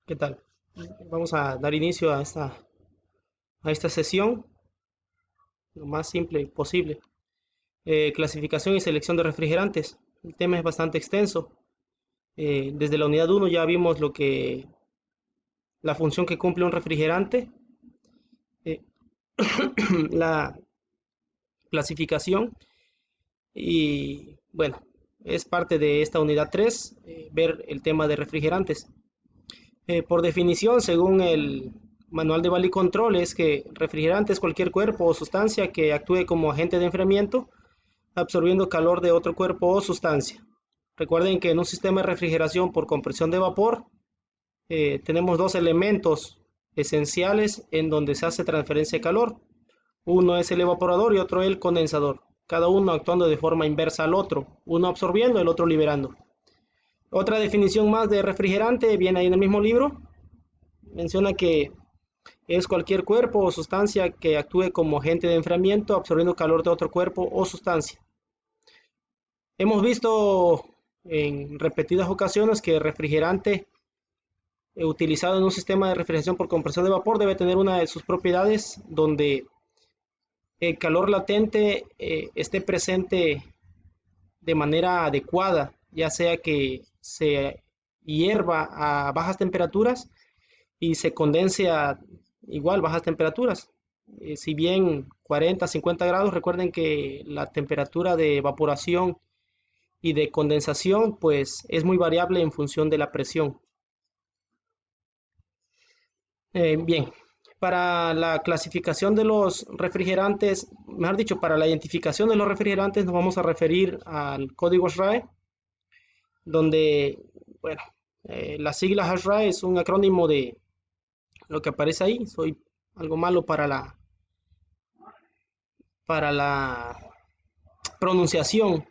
¿Qué tal? Vamos a dar inicio a esta sesión lo más simple posible. Clasificación y selección de refrigerantes. El tema es bastante extenso. Desde la unidad uno ya vimos la función que cumple un refrigerante, eh, la clasificación y bueno, es parte de esta unidad 3 ver el tema de refrigerantes. Por definición, según el manual de Valley Control, es que refrigerante es cualquier cuerpo o sustancia que actúe como agente de enfriamiento, absorbiendo calor de otro cuerpo o sustancia. Recuerden que en un sistema de refrigeración por compresión de vapor tenemos dos elementos esenciales en donde se hace transferencia de calor. Uno es el evaporador y otro el condensador, cada uno actuando de forma inversa al otro, uno absorbiendo, el otro liberando. Otra definición más de refrigerante viene ahí en el mismo libro. Menciona que es cualquier cuerpo o sustancia que actúe como agente de enfriamiento absorbiendo calor de otro cuerpo o sustancia. Hemos visto en repetidas ocasiones que el refrigerante utilizado en un sistema de refrigeración por compresión de vapor debe tener una de sus propiedades donde el calor latente esté presente de manera adecuada, ya sea que se hierva a bajas temperaturas y se condense a igual bajas temperaturas. Si bien 40, 50 grados, recuerden que la temperatura de evaporación y de condensación pues es muy variable en función de la presión. Bien, para la clasificación de los refrigerantes, mejor dicho, para la identificación de los refrigerantes nos vamos a referir al código SRAE, donde, bueno, las siglas SRAE es un acrónimo de lo que aparece ahí. Soy algo malo para la pronunciación,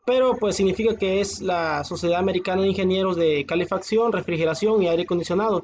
pero pues significa que es la Sociedad Americana de Ingenieros de Calefacción, Refrigeración y Aire Acondicionado.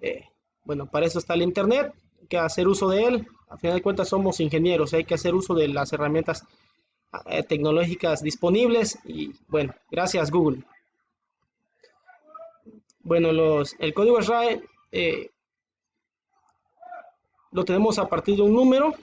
Eh, bueno, para eso está el Internet, hay que hacer uso de él. A final de cuentas somos ingenieros, hay que hacer uso de las herramientas tecnológicas disponibles y bueno, gracias Google. Bueno, el código SRAE lo tenemos a partir de un número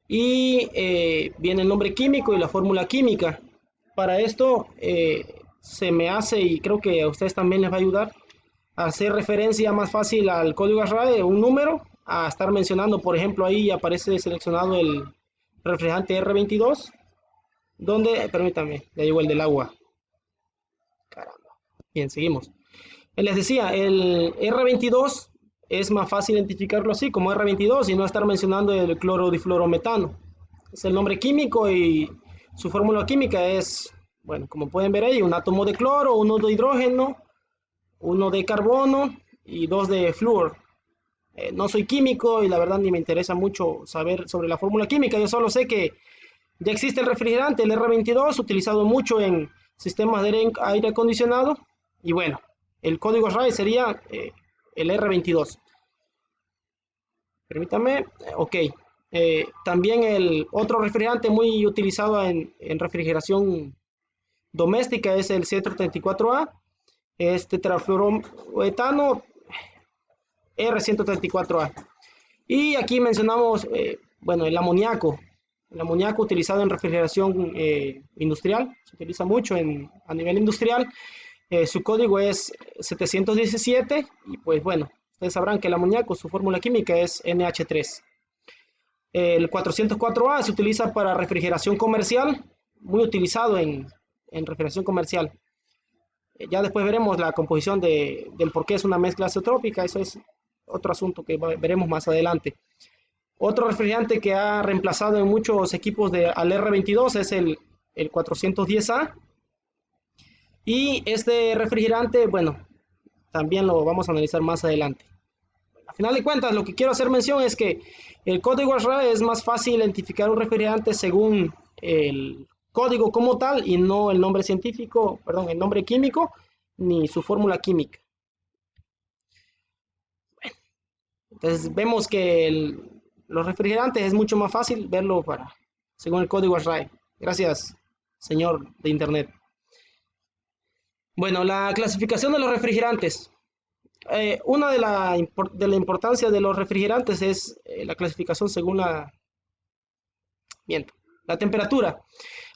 y viene el nombre químico y la fórmula química. Para esto se me hace, y creo que a ustedes también les va a ayudar, a hacer referencia más fácil al código SRAE, un número, a estar mencionando, por ejemplo, ahí aparece seleccionado el refrigerante R22, donde, permítame, ya llegó el del agua. Caramba. Bien, seguimos. Les decía, el R22 es más fácil identificarlo así como R22 y no estar mencionando el clorodifluorometano. Es el nombre químico y su fórmula química es, bueno, como pueden ver ahí, un átomo de cloro, uno de hidrógeno, uno de carbono y dos de flúor. No soy químico y la verdad ni me interesa mucho saber sobre la fórmula química. Yo solo sé que ya existe el refrigerante, el R22, utilizado mucho en sistemas de aire acondicionado. Y bueno, el código RAI sería el R22. Permítame, ok. También el otro refrigerante muy utilizado en refrigeración doméstica es el C34A, es tetrafluoroetano R134A. Y aquí mencionamos, bueno, el amoníaco. El amoníaco utilizado en refrigeración industrial, se utiliza mucho a nivel industrial. Su código es 717 y pues bueno, ustedes sabrán que el amoníaco, su fórmula química es NH3. El 404A se utiliza para refrigeración comercial, muy utilizado en refrigeración comercial. Ya después veremos la composición del por qué es una mezcla azotrópica, eso es otro asunto que veremos más adelante. Otro refrigerante que ha reemplazado en muchos equipos al R22 es el 410A. Y este refrigerante, bueno, también lo vamos a analizar más adelante. A final de cuentas, lo que quiero hacer mención es que el código SRAE es más fácil identificar un refrigerante según el código como tal y no el nombre científico, perdón, el nombre químico ni su fórmula química. Entonces vemos que los refrigerantes es mucho más fácil verlo según el código SRAE. Gracias, señor de internet. Bueno, la clasificación de los refrigerantes. Una de la importancia de los refrigerantes es la clasificación según miento, la temperatura.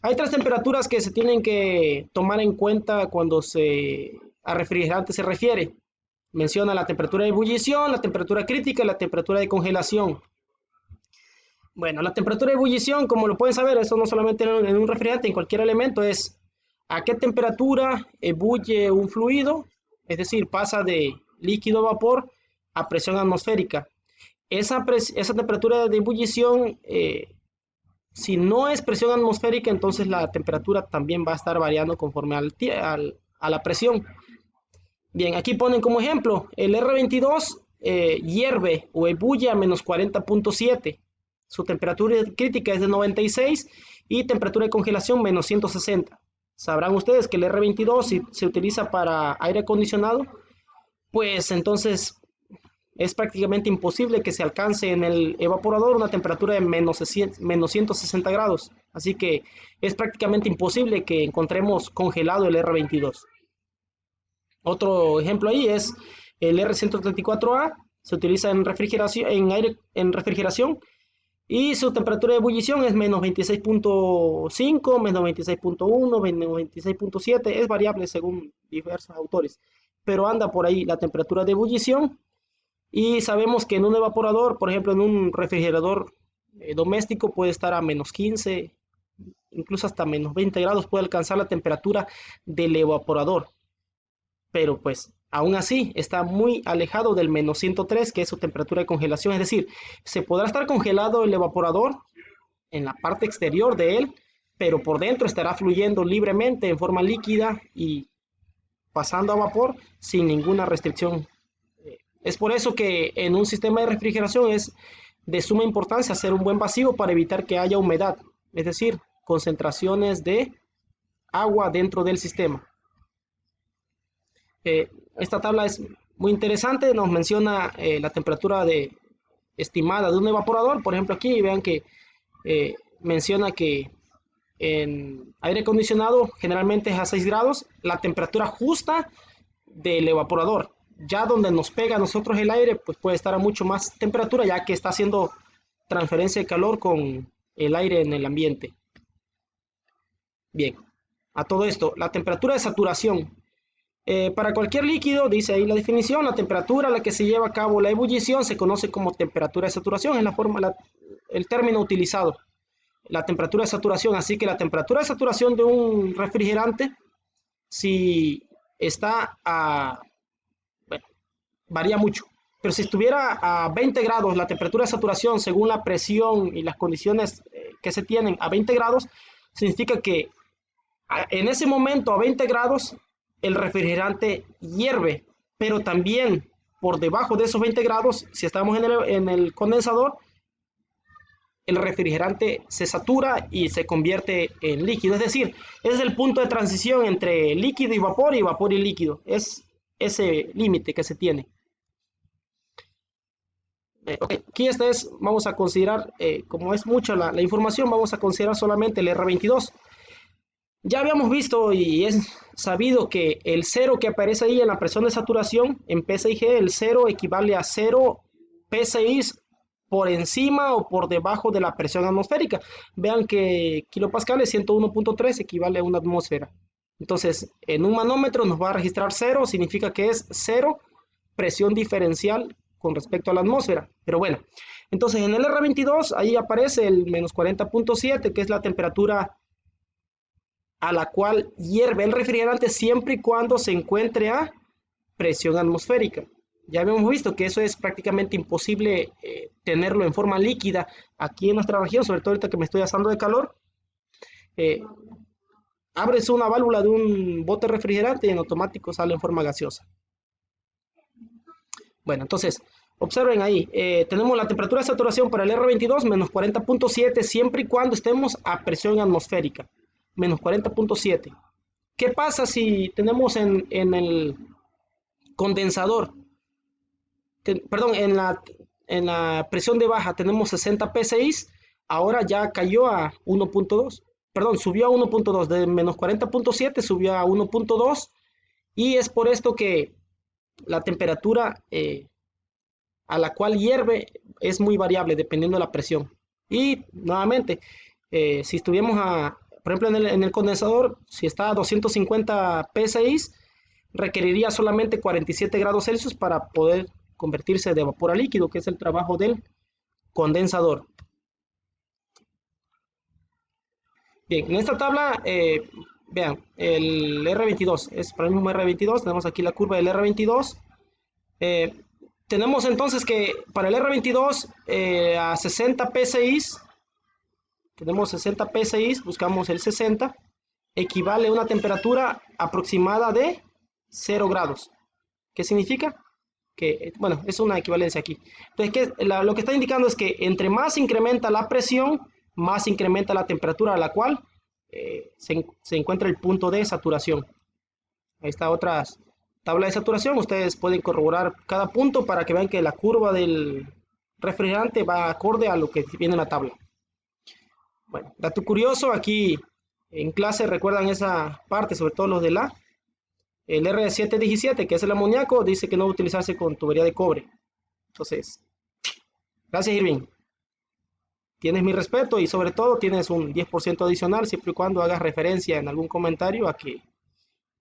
Hay tres temperaturas que se tienen que tomar en cuenta cuando a refrigerante se refiere. Menciona la temperatura de ebullición, la temperatura crítica y la temperatura de congelación. Bueno, la temperatura de ebullición, como lo pueden saber, eso no solamente en un refrigerante, en cualquier elemento, es a qué temperatura ebulle un fluido, es decir, pasa de líquido a vapor a presión atmosférica. Esa temperatura de ebullición, si no es presión atmosférica, entonces la temperatura también va a estar variando conforme a la presión. Bien, aquí ponen como ejemplo, el R22 hierve o ebulle a menos 40.7. Su temperatura crítica es de 96 y temperatura de congelación menos 160. Sabrán ustedes que el R22 si se utiliza para aire acondicionado, pues entonces es prácticamente imposible que se alcance en el evaporador una temperatura de menos 160 grados. Así que es prácticamente imposible que encontremos congelado el R22. Otro ejemplo ahí es el R134A, se utiliza en refrigeración, en refrigeración y su temperatura de ebullición es menos 26.5, menos 26.1, menos 26.7, es variable según diversos autores, pero anda por ahí la temperatura de ebullición y sabemos que en un evaporador, por ejemplo en un refrigerador doméstico puede estar a menos 15, incluso hasta menos 20 grados puede alcanzar la temperatura del evaporador, pero pues aún así está muy alejado del menos 103, que es su temperatura de congelación, es decir, se podrá estar congelado el evaporador en la parte exterior de él, pero por dentro estará fluyendo libremente en forma líquida y pasando a vapor sin ninguna restricción. Es por eso que en un sistema de refrigeración es de suma importancia hacer un buen vacío para evitar que haya humedad, es decir, concentraciones de agua dentro del sistema. Esta tabla es muy interesante, nos menciona la temperatura estimada de un evaporador. Por ejemplo, aquí vean que menciona que en aire acondicionado generalmente es a 6 grados, la temperatura justa del evaporador. Ya donde nos pega a nosotros el aire, pues puede estar a mucho más temperatura, ya que está haciendo transferencia de calor con el aire en el ambiente. Bien, a todo esto, la temperatura de saturación. Para cualquier líquido, dice ahí la definición, la temperatura a la que se lleva a cabo la ebullición se conoce como temperatura de saturación, es el término utilizado, la temperatura de saturación. Así que la temperatura de saturación de un refrigerante, si está bueno, varía mucho, pero si estuviera a 20 grados la temperatura de saturación según la presión y las condiciones que se tienen a 20 grados, significa que en ese momento a 20 grados el refrigerante hierve, pero también por debajo de esos 20 grados, si estamos en el condensador, el refrigerante se satura y se convierte en líquido. Es decir, es el punto de transición entre líquido y vapor y líquido. Es ese límite que se tiene. Okay. Aquí vamos a considerar, como es mucha la información, vamos a considerar solamente el R22. Ya habíamos visto y es sabido que el cero que aparece ahí en la presión de saturación en PSIG, el cero equivale a 0 PSI por encima o por debajo de la presión atmosférica. Vean que kilopascales 101.3 equivale a una atmósfera. Entonces, en un manómetro nos va a registrar 0, significa que es 0 presión diferencial con respecto a la atmósfera. Pero bueno, entonces en el R22 ahí aparece el menos 40.7, que es la temperatura a la cual hierve el refrigerante siempre y cuando se encuentre a presión atmosférica. Ya habíamos visto que eso es prácticamente imposible tenerlo en forma líquida aquí en nuestra región, sobre todo ahorita que me estoy asando de calor. Abres una válvula de un bote refrigerante y en automático sale en forma gaseosa. Bueno, entonces, observen ahí, tenemos la temperatura de saturación para el R22 menos 40.7 siempre y cuando estemos a presión atmosférica. Menos 40.7. ¿Qué pasa si tenemos en el condensador? Perdón, en la presión de baja tenemos 60 PSI, ahora ya cayó a 1.2. Perdón, subió a 1.2, de menos 40.7 subió a 1.2 y es por esto que la temperatura a la cual hierve es muy variable dependiendo de la presión. Y nuevamente, si estuviéramos por ejemplo, en el condensador, si está a 250 psi, requeriría solamente 47 grados Celsius para poder convertirse de vapor a líquido, que es el trabajo del condensador. Bien, en esta tabla, vean, el R22 es para el mismo R22, tenemos aquí la curva del R22. Eh, tenemos entonces que para el R22 a 60 psi, tenemos 60 psi, buscamos el 60, equivale a una temperatura aproximada de 0 grados. ¿Qué significa? Que, bueno, es una equivalencia aquí. Entonces, lo que está indicando es que entre más incrementa la presión, más incrementa la temperatura a la cual se encuentra el punto de saturación. Ahí está otra tabla de saturación. Ustedes pueden corroborar cada punto para que vean que la curva del refrigerante va acorde a lo que viene en la tabla. Bueno, dato curioso, aquí en clase recuerdan esa parte, sobre todo los de el R717, que es el amoníaco, dice que no va a utilizarse con tubería de cobre. Entonces, gracias Irving. Tienes mi respeto y sobre todo tienes un 10% adicional siempre y cuando hagas referencia en algún comentario a que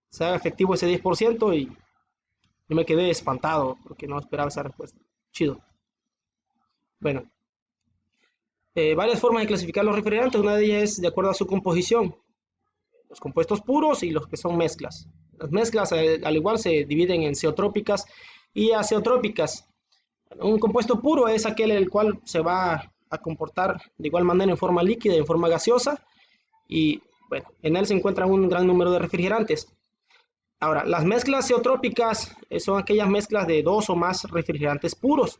se haga efectivo ese 10% y yo me quedé espantado porque no esperaba esa respuesta. Chido. Bueno, varias formas de clasificar los refrigerantes. Una de ellas es de acuerdo a su composición. Los compuestos puros y los que son mezclas. Las mezclas al igual se dividen en zeotrópicas y azeotrópicas. Un compuesto puro es aquel el cual se va a comportar de igual manera en forma líquida y en forma gaseosa y bueno, en él se encuentran un gran número de refrigerantes. Ahora, las mezclas zeotrópicas son aquellas mezclas de dos o más refrigerantes puros,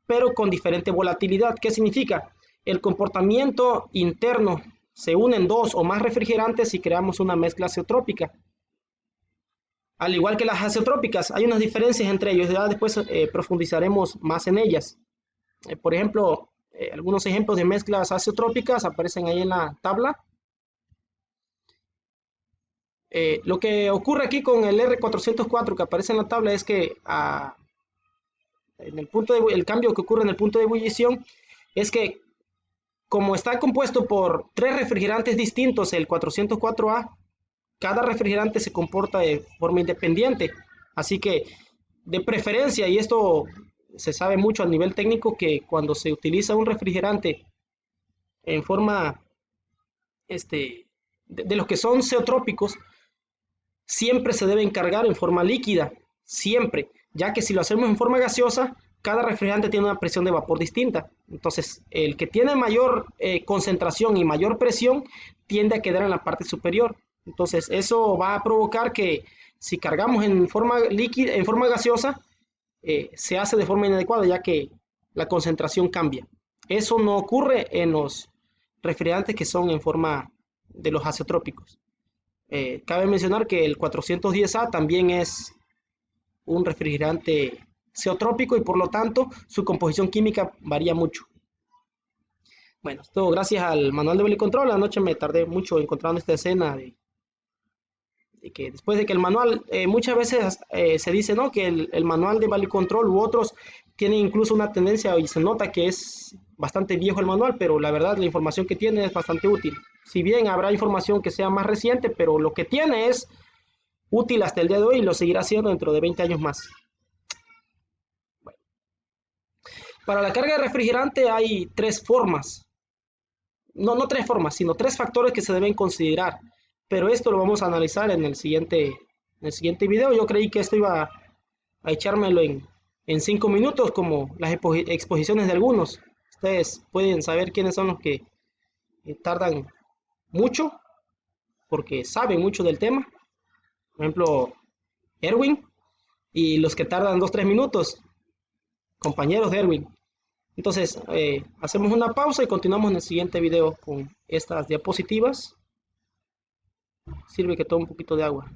pero con diferente volatilidad. ¿Qué significa? El comportamiento interno se unen dos o más refrigerantes y creamos una mezcla zeotrópica. Al igual que las azeotrópicas, hay unas diferencias entre ellos, ya después profundizaremos más en ellas. Por ejemplo, algunos ejemplos de mezclas azeotrópicas aparecen ahí en la tabla. Lo que ocurre aquí con el R404 que aparece en la tabla es que el cambio que ocurre en el punto de ebullición es que como está compuesto por tres refrigerantes distintos, el 404A, cada refrigerante se comporta de forma independiente. Así que, de preferencia, y esto se sabe mucho a nivel técnico, que cuando se utiliza un refrigerante en forma de los que son zeotrópicos, siempre se debe encargar en forma líquida, siempre, ya que si lo hacemos en forma gaseosa, cada refrigerante tiene una presión de vapor distinta. Entonces, el que tiene mayor concentración y mayor presión tiende a quedar en la parte superior. Entonces, eso va a provocar que si cargamos en forma líquida, en forma gaseosa, se hace de forma inadecuada, ya que la concentración cambia. Eso no ocurre en los refrigerantes que son en forma de los azeotrópicos. Cabe mencionar que el 410A también es un refrigerante zeotrópico y por lo tanto su composición química varía mucho. Bueno, esto gracias al manual de Control. Anoche me tardé mucho encontrando esta escena de que después de que el manual, muchas veces se dice, ¿no?, que el manual de Control u otros tiene incluso una tendencia y se nota que es bastante viejo el manual, pero la verdad la información que tiene es bastante útil. Si bien habrá información que sea más reciente, pero lo que tiene es útil hasta el día de hoy y lo seguirá siendo dentro de 20 años más. Bueno. Para la carga de refrigerante hay tres formas. No tres formas, sino tres factores que se deben considerar. Pero esto lo vamos a analizar en el siguiente video. Yo creí que esto iba a echármelo en 5 minutos, como las exposiciones de algunos. Ustedes pueden saber quiénes son los que tardan mucho, porque saben mucho del tema. Por ejemplo, Erwin, y los que tardan 2-3 minutos, compañeros de Erwin. Entonces, hacemos una pausa y continuamos en el siguiente video con estas diapositivas. Sirve que tome un poquito de agua.